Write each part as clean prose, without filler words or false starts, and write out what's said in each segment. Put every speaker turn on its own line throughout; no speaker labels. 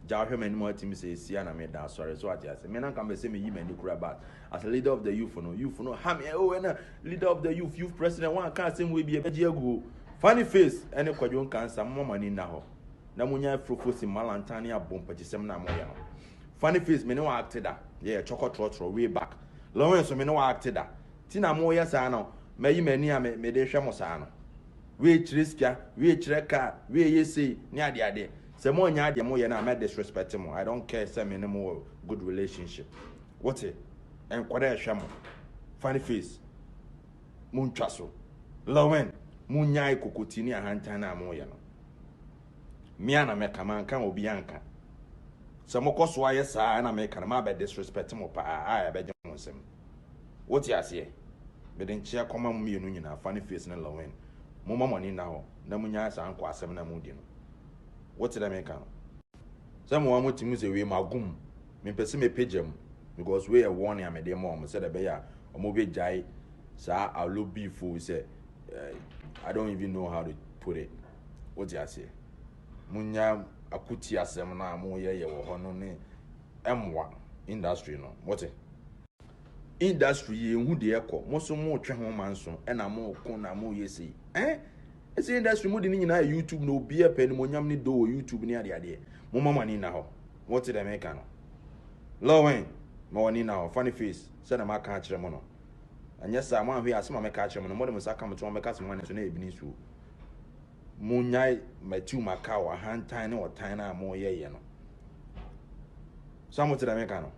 Jawhe many more teams say Siana made that sorry so I just me can say me you many about as a leader of the youth no ham and leader of the youth president one can't same way be a go funny face any kwajon can some more money now na munya frofo si malantani abom pachisem na moya funny face me no acted that yeah chocolate trotro way back Lawrence me no acted that tina moya sa no me mani a me de hwemo sa no we chiriskia we chireka we yesi ni ade say mo nya ade mo ye na me disrespect mo I don't care say me no more good relationship what it and kwada hwemo funny face muntwa so Lawrence munyai kokotini ahantan na mo ye no miana me kama kan obi anka se mokoso aye saa na me kan ma be disrespect mo pa a be gye mo nsem what you say be den chia koma mo mienu nyina funny face na Lawrence mo mamoni na ho na munya saa anko asem na mo di no what did I make kan se mo wa mo timu se we magum me pese me pagem because we a warning am dey mo say the be ya omo be jai saa alo beefo say I don't even know how to put it what you say munya akuti asem na mo ye wo ho no ne emwa industry no what industry ye hu de ekọ mo so mo twe ho manso e na mo ko na mo ye sei ese industry mo de ni nyina YouTube no obi e pe ni mo nyam ni do YouTube ni ade mo mama ni na ho what did I make no Lawrence mo ni na ho funny face say na ma ka kire mo no anya sa mo ahwe asema me ka kire mo no mo de mo saka mo to me ka se mo ne so na ebi ni so munyai Matthew Macau a hand tine or tine more ye no. Some to the Americano.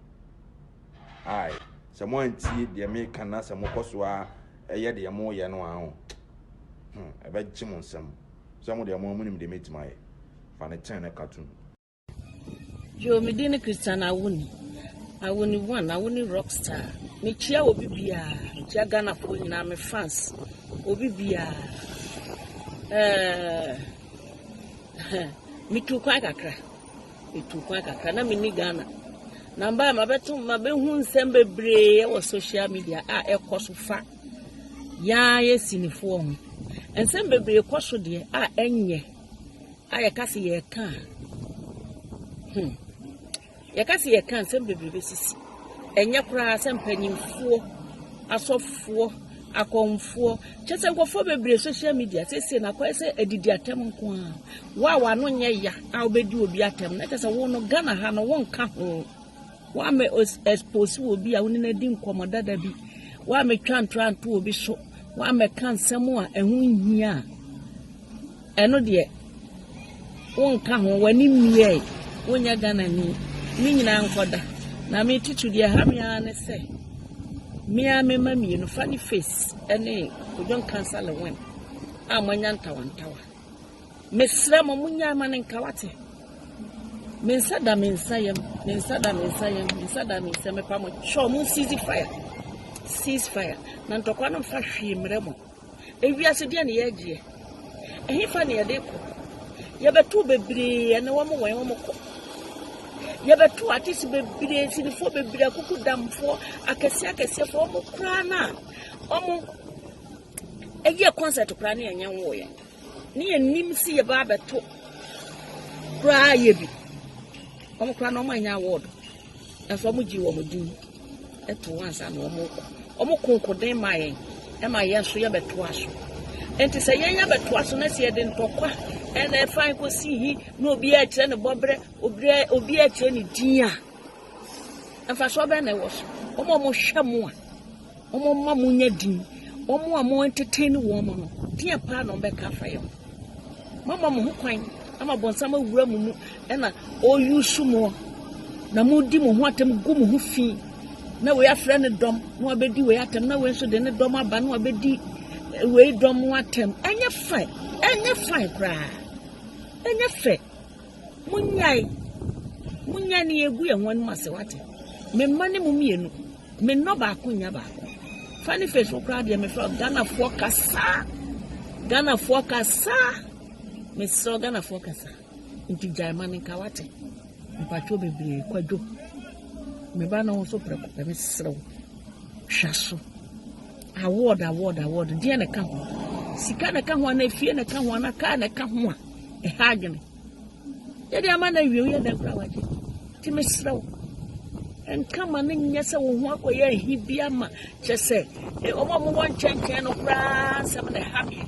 Aye, someone tea the American as a mocoswa a year the more yano. I bet Jim on some of the more money they made my funny China cartoon.
Joe Medina Christiana Awuni. Awuni one, Awuni rock star. Michia Obibia, Jagana for in Army France. Obibia. Mitu kwa kakra na mini Ghana namba mabehu nsem bebre wo social media a ekoso fa ya yesinifo ho nsem bebre ekoso de a enye a yakase ye kan nsem bebre besisi enye kura nsem panyimfo asofo akonfo chese nkofo bebre social media sese na kwa se edidi atem nko a wa no nye ya a obedi obi atem na chese wo no Ghana ha no won ka ho wa me expose obi a woni na di nkomoda da bi wa me twanto obi so wa me kan nsem a ehun hia eno de won ka ho wani mie wonya Ghana ni nyina nkoda na me titu de ha me ane se Mia me mami no funny face ene ojon cancer le wen amanya ntawantawa mesra mo munya manen kawate mensada mensayem me pa mo cho mu cease fire na ntokwa no fa hwie mremo ewiase de ne yagie ehi fa ne yade ko yebetu bebre ene wo mo wen wo mo ko yebetu atisi bebre sinifo bebre akuku damfo akese fo mo kra na omo eye concert kra na yenye wo ye ni enim si ye ba beto kra ye bi omo kra na omo anya award enso mo ji wo mo din eto wansa na omo konkoden ma yen e ma yen so ye beto aso enti se yen ya beto aso na se ye den tokwa ene fan ko si hi no obi a kire ne bobre obi a kire ne din a enfa so be na wo so omo hwemu a omo ma mu nya din omo a mo entertain wo mo no din pa no be ka fa yo mama mo ho kwan ama bonsa ma wura mu ena o yusu mo na mo di mo ho atem gu mo ho fi na we afre ne dom na obedi we atem na we so de ne dom aba na obedi we dom atem enye fine kra enye fe munya ni egu ye hon mase wate me mane mu mienu me no ba ko nya ba funny face kra de me fro Ghana fo kasa me so Ghana fo kasa nti jaimane ka wate mpacho bebre kwadwo me ba na so preko me srew hwaso award de ne ka ho sika na ka ho na fie na ka ho na ka na ka ho a e ha adwene ye de ama na wie ye den kra waje ti mesrawo en kama na nya se wo ho akoye hibia ma chese e omo mo won chenchen no kra se me ha me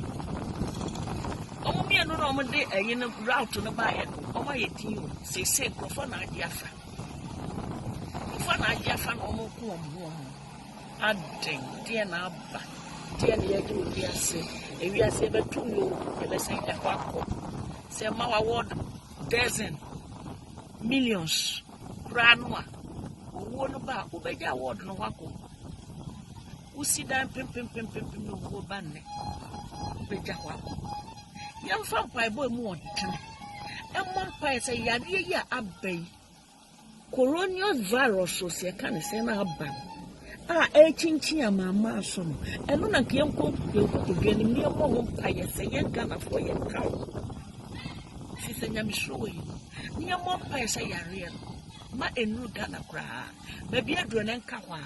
omo mi no no mo de eyi no route no ba ye omo ye ti o se krofo na agiafa no omo ku omo aden tie na aba tie na ye do di ase e wi ase be tu yo e be se e kwako se ma award dozen millions kranwa owo no ba obeja award no wako usi dan pem no wo ba ne obeja wako yam fa pai boy mu odene e mo pai se yade ya abai coronavirus se kan se na aba e chinchin amama so no e no na kiyen ko gani mi mo ho pai se ye kana fo ye kawo si se nyam shoyi ni mo pai se yare ma enu Ghana kra ba bia dro ne nka hwa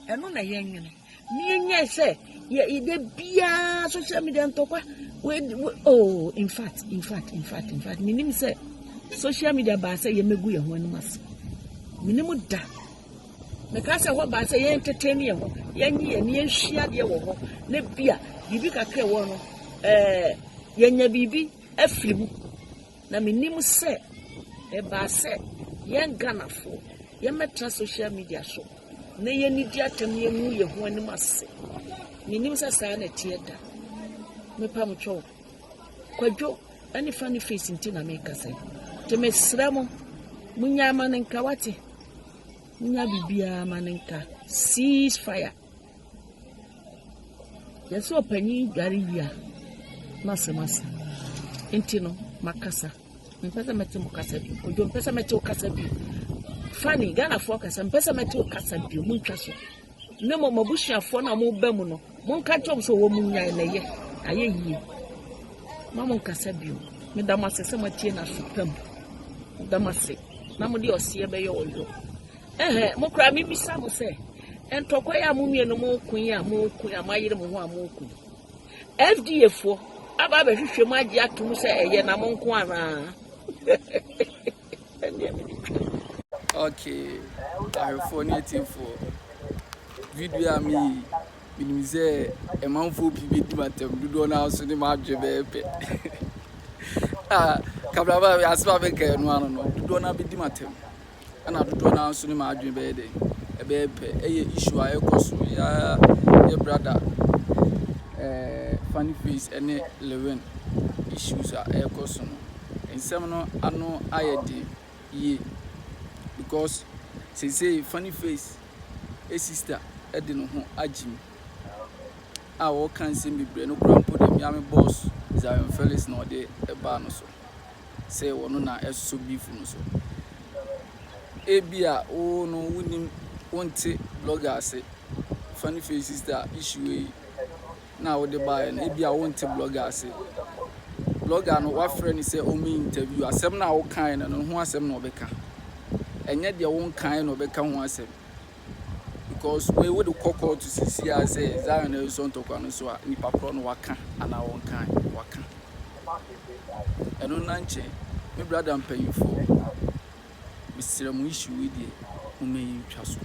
eno na ye nwene ni nye se ye ide bia social media ntokwa oh in fact minim se social media ba se ye megu ye ho anu mas minim da me ka se ho ba se ye entertain ye ho ye nyi ye ni ehia de wo ho na bia bibi kakra wo no ye nya bibi afirimu na minim se e ba se yen Ghana fo ye metra social media so na ye ni dia tem ye mu ye ho anim ase minim sa sa na tie da me pam cho kwadwo ani Funny Face ntina me kasa te me sramo munya manenka wate munya bibia manenka ceasefire yeso panyi gari wia masemasa intino makasa mpesa meti mukasa bi ojo mpesa meti ukasa bi Funny Ghana fo kasa mpesa meti ukasa bi mu ntwa so ne mo mabusha fo na mo ba mu no mo nka chom so wo mu nya na ye aye yie mama nkasa bi me da masese matie na supam da mase na mo de ose be ye oyo mo kra mi bisa mo se entokwa ya mo mie no mo kun ya mayire mo ho a mo kun FDA fo aba be hwehwe mo agi atum se eye na mo nko ana
okay I phone it for video me minimize e manfo bi di matem do na so ni ma dwe be kabla ba asba be ka no ano no do na bi di matem ana do na so ni ma dwe be de e be pe eye issue a ekoso ya brother Funny Face and Lilwin issues a ekoso no ensem no ano ayedi ye because say Funny Face a sister edin ho agim a wo kan sem bibre no krampo de miame boss Zion Felix no de eba no so say wono na eso beef no so ebia o no wunim wonte blogger say Funny Face sister issue na wo de buy na ebia wonte blogger say blogger no wa friend say o me interview asem na wo kan na no ho asem na obeka enye de won kan na obeka ho asem because we would call to see say Zion is on to Kwan so ni papa no waka ana won kan waka eno nanche me brother pay for Mr. Mu issue with the umeyi twaso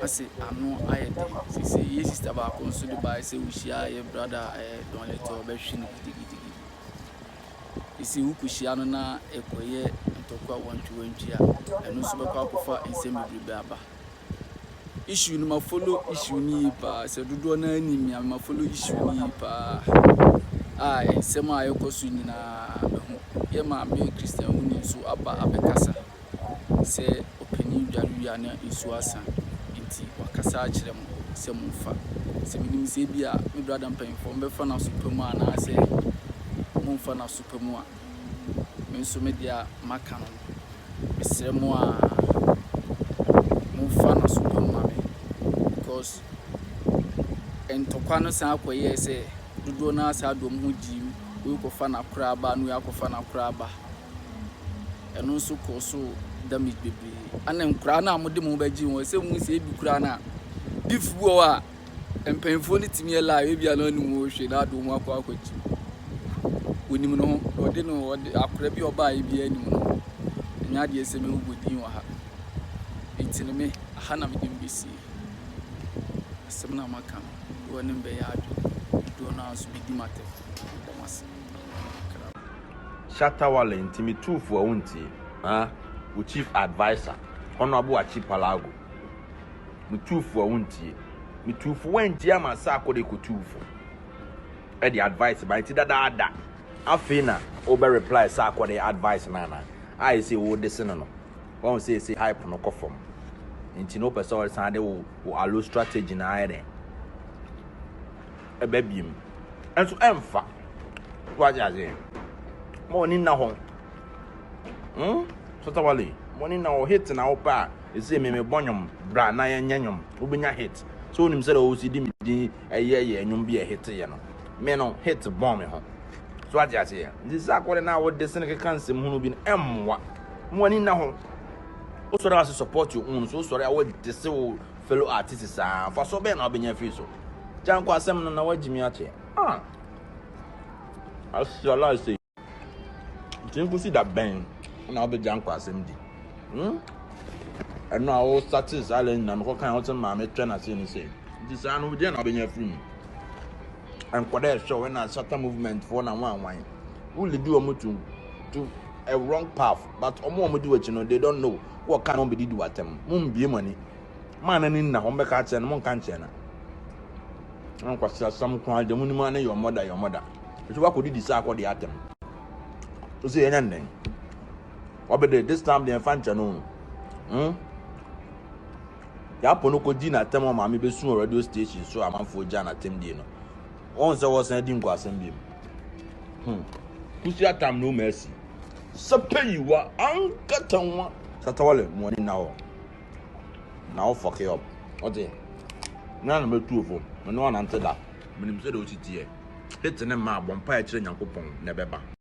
ase ano ayede say yes sister ba consider by say we share your brother don let to be hwini gidigidi isi ukushia no na ekoye ntokwa wantwantwa eno so be kwa kofa ensem bibi aba issue no ma follow issue ni pa se dodo na anim ya ma follow issue ni pa ensem a yekoso nyina ye ma me Christiana Awuni so aba abekasa se opani dwaru na isu asa nti wakasa a kirem se mfa se minim se bia me brother mpanfo mbefa na supamu ana se mfa na supamu a me nso me dia maka no besremu a mfa na supamu a because entokwa no san akoye se dodo na asa adom ho di we ko fa na kura ba no yakofa na kura ba eno nso ko so damage bebre ana nkura na amode mo baji won se mu se bi kura na bifuo a mpemfo ni timi la e bia no nu hwe na do mu akwa akwachi onim no ode no ode akora bi oba e bia anim no nya de ese me ugudin wa ha itine me aha na me dim bisi asem na maka woni mbe ya adu do na so bi dimate damas
Shatawale ntimi tufu awunti wo chief advisor honorable Archipalago mutufu awunti mitufu wenti amasa akode kutufu e the advice by ti dada afina obe reply sa akode advice nana I say wo desen no won say hype no kofom nti no person san de wo allo strategy na ayre e babiem enso emfa wajaje money na ho Shatawale money na o hit na opa e say me bonyom bra na yanyanyom obenya hit so nim say o si di mi eye anyum bi e hit ye no me no hit bomb me ho so wajaje this akore na wo de sene kan sem hunu bi emwa money na ho o so ra support you so sorry I would this fellow artists for so be na obenya free so janko asem no na wagimi ache I say you see that bang na be janko asem di and now status island na ko kan hotel ma me train as you say this anu we dey na obenya free and kwada show when na shatter movement for na wan who lead you to a wrong path but omo do what you know they don't know what can on be do atem mum bie money man ani na ho be ka che no mon kan che na an kwasa sam kwa de munima na your mother so wa ko di sa ko de atem so say enya nden obede this time the fan channel ya pono ko di na atem ma me be su radio station so amanfo ja na atem di no on say was na di nkwa asem bi kusi atam no mercy sapeyiwa ankatanwa Shatawale money now fuck it up ode na na metu ofo no one ante da minim say do titi e hit ne ma bompa e kire nyankopon na beba